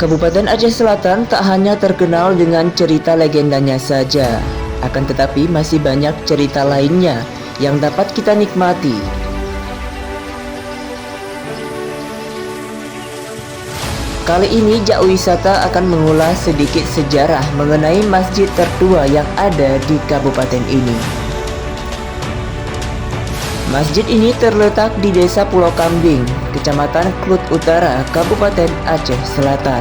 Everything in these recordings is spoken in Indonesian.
Kabupaten Aceh Selatan tak hanya terkenal dengan cerita legendanya saja, akan tetapi masih banyak cerita lainnya yang dapat kita nikmati. Kali ini Jak Wisata akan mengulas sedikit sejarah mengenai masjid tertua yang ada di kabupaten ini. Masjid ini terletak di Desa Pulau Kambing, Kecamatan Klut Utara, Kabupaten Aceh Selatan.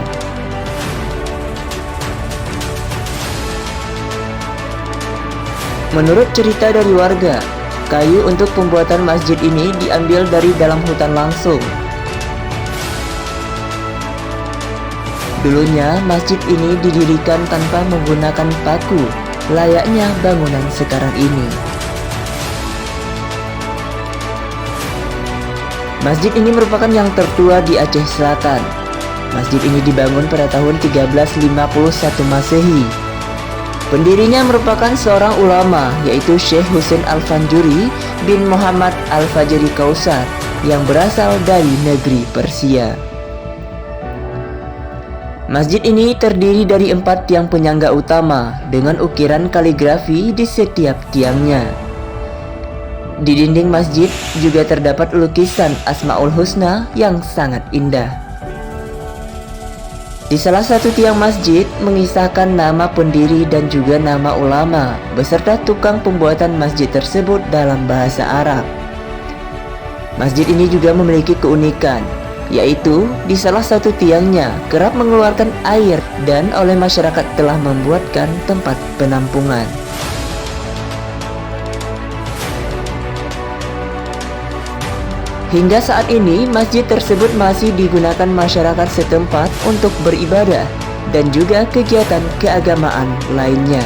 Menurut cerita dari warga, kayu untuk pembuatan masjid ini diambil dari dalam hutan langsung. Dulunya masjid ini didirikan tanpa menggunakan paku, layaknya bangunan sekarang ini. Masjid ini merupakan yang tertua di Aceh Selatan. Masjid ini dibangun pada tahun 1351 Masehi. Pendirinya merupakan seorang ulama, yaitu Syekh Husain Al-Fanjuri bin Muhammad Al-Fajri Kausar yang berasal dari negeri Persia. Masjid ini terdiri dari 4 tiang penyangga utama dengan ukiran kaligrafi di setiap tiangnya. Di dinding masjid juga terdapat lukisan Asmaul Husna yang sangat indah. Di salah satu tiang masjid mengisahkan nama pendiri dan juga nama ulama beserta tukang pembuatan masjid tersebut dalam bahasa Arab. Masjid ini juga memiliki keunikan, yaitu di salah satu tiangnya kerap mengeluarkan air dan oleh masyarakat telah membuatkan tempat penampungan. Hingga saat ini, masjid tersebut masih digunakan masyarakat setempat untuk beribadah dan juga kegiatan keagamaan lainnya.